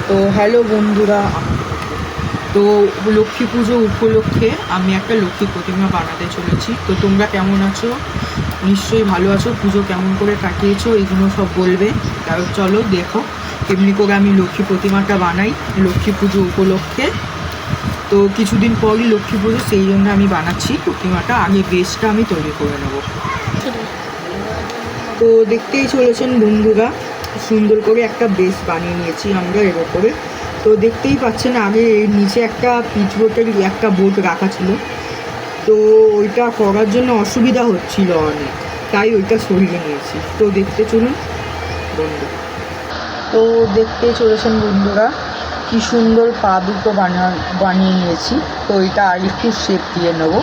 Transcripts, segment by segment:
তো হ্যালো বন্ধুরা, তো লক্ষ্মী পুজো উপলক্ষে আমি একটা লক্ষ্মী প্রতিমা বানাতে চলেছি। তো তোমরা কেমন আছো? নিশ্চয়ই ভালো আছো। পুজো কেমন করে কাটিয়েছো এগুলো সব বলবে। তাহলে চলো দেখো কেমনি করে আমি লক্ষ্মী প্রতিমাটা বানাই লক্ষ্মী পুজো উপলক্ষে। তো কিছুদিন পরই লক্ষ্মী পুজো, সেই জন্য আমি বানাচ্ছি প্রতিমাটা। আগে বেসটা আমি তৈরি করে নেব। তো দেখতেই চলেছেন বন্ধুরা, সুন্দর করে একটা বেস বানিয়ে নিয়েছি আমরা এর ওপরে। তো দেখতেই পাচ্ছেন আগে এর নিচে একটা পিচবোর্ডের একটা বোর্ড রাখা ছিল, তো ওইটা করার জন্য অসুবিধা হচ্ছিল অনেক, তাই ওইটা সরিয়ে নিয়েছি। তো দেখতে চলুন বন্ধু। তো দেখতেই চলেছেন বন্ধুরা, কি সুন্দর পা দুটো বানিয়ে নিয়েছি। তো এটা আর একটু শেপ দিয়ে নেবো।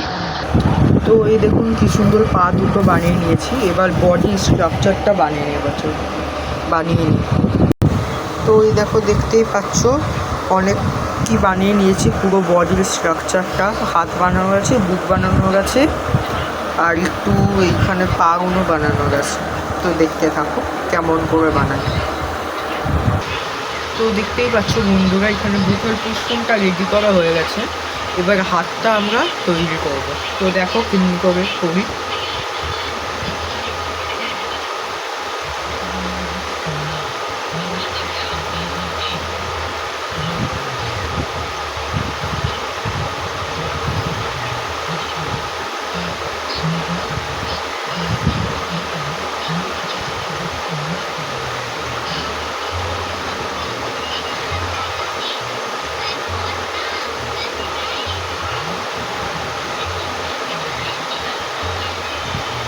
তো এই দেখুন কি সুন্দর পা দুটো বানিয়ে নিয়েছি। এবার বডি স্ট্রাকচারটা বানিয়ে নিই। তো এই দেখো দেখতেই পাচ্ছ অনেক কি বানিয়ে নিয়েছি। পুরো বডির স্ট্রাকচারটা, হাত বানানো আছে, বুক বানানো আছে, আর একটু এইখানে পাগুলো বানানো আছে। তো দেখতে থাকো কেমন করে বানাই। তো দেখতেই পাচ্ছ বন্ধুরা, এখানে বুকের পোর্শনটা রেডি করা হয়ে গেছে। এবার হাতটা আমরা তৈরি করব। তো দেখো কেমন করে করি।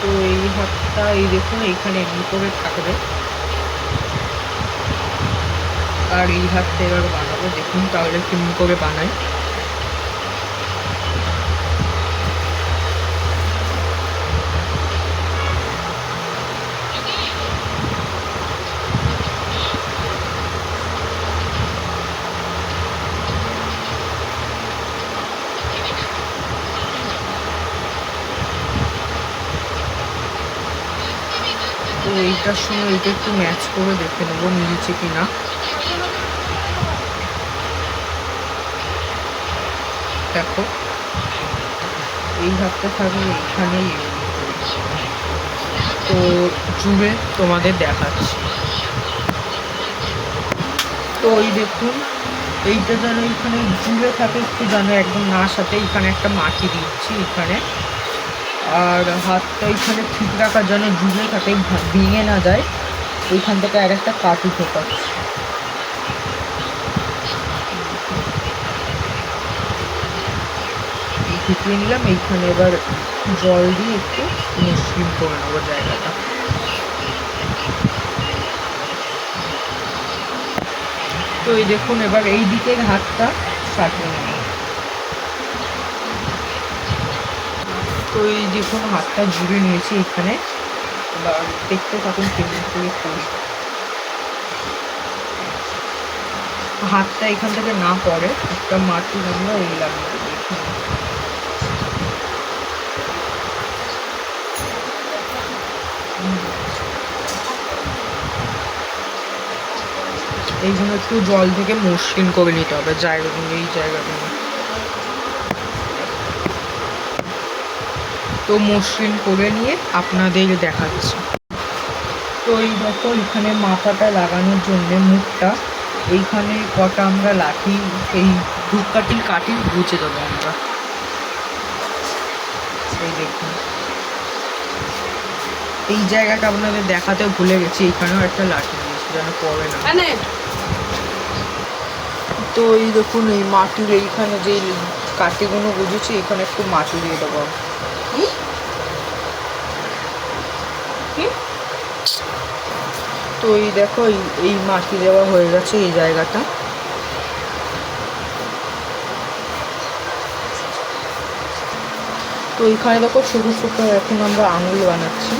তো এই হাতটা এই দেখুন এইখানে এমনি করে থাকবে, আর এই হাতটা এবার বানাবো। দেখুন তাহলে কেমন করে বানাই। তো এইটার সঙ্গে এটা একটু ম্যাচ করে দেখে নেবো মিলছে কিনা। দেখো এই হাতটা থাকবে এইখানেই, তো জুড়ে তোমাদের দেখাচ্ছি। তো এই দেখুন এইটা যেন এখানে জুড়ে থাকে, একটু যেন একদম না সাথে এখানে একটা মাটি দিচ্ছি এখানে, আর হাতটা এখানে ঠিক রাখার জন্য জুড়ে থাকে, ভেঙে না যায়। এইখান থেকে আর একটা কাঠি ঢোকাচ্ছি। ঢুকিয়ে নিলাম এইখানে। এবার জল দিয়ে একটু মসৃণ করে নেবো জায়গাটা। তো এই দেখুন এবার এই দিকের হাতটা সাজিয়ে নেব। তো এই দেখুন হাতটা জুড়ে নিয়েছি এখানে। এবার দেখতে থাকুন কেমন করে করি। হাতটা এখান থেকে না পড়ে একটা মাটি আমরা এই লাগিয়ে দেবো এখানে। এইগুলো একটু জল থেকে মসৃণ করে নিতে হবে জায়গাগুলো, এই জায়গাগুলো। তো মসৃণ করে নিয়ে আপনাদের দেখাচ্ছি। তো এই দেখো এখানে মাথাটা লাগানোর জন্য মুখটা এইখানে কটা আমরা লাঠি, এই ধূপকাঠির কাঠি গুঁজে দেবো আমরা। এই দেখুন এই জায়গাটা আপনাদের দেখাতে ভুলে গেছি, এইখানেও একটা লাঠি দিয়েছি যেন পড়ে না। তো এই দেখুন এই মাটির এইখানে যে কাঠিগুলো গুঁজেছি এখানে একটু মাটি দিয়ে দেবো। তো এই দেখো এই মাটি দেওয়া হয়ে গেছে এই জায়গাটা। তো এইখানে দেখো ছোটো ছোটো এখন আমরা আঙুল বানাচ্ছি।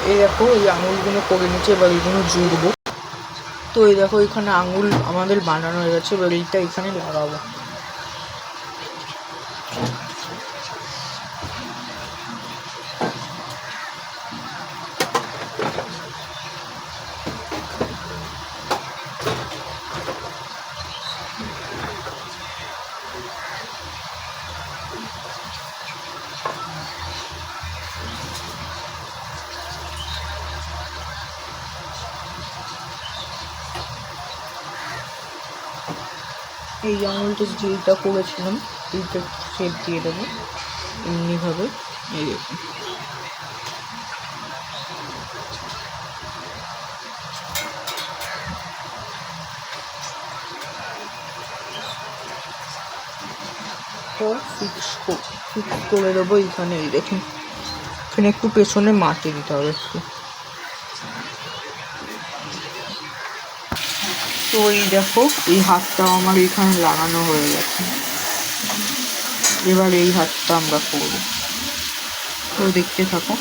এই দেখো এই আঙুলগুলো করে নিচ্ছে, এবার এইগুলো জুড়বো। তো এই দেখো এখানে আঙুল আমাদের বানানো হয়ে গেছে, এবার এইটা এখানে লাগাবো। এই আঙুলটা যেটা করেছিলাম এইটা শেপ দিয়ে দেবো এমনিভাবে। এই দেখুন ফিক্স করে দেবো এইখানে। এই দেখুন এখানে একটু পেছনে মাটি দিতে হবে একটু। তো এই দেখো এই হাতটাও আমার এখানে লাগানো হয়ে গেছে, এবার এই হাতটা আমরা করবো। তো দেখতে থাকো।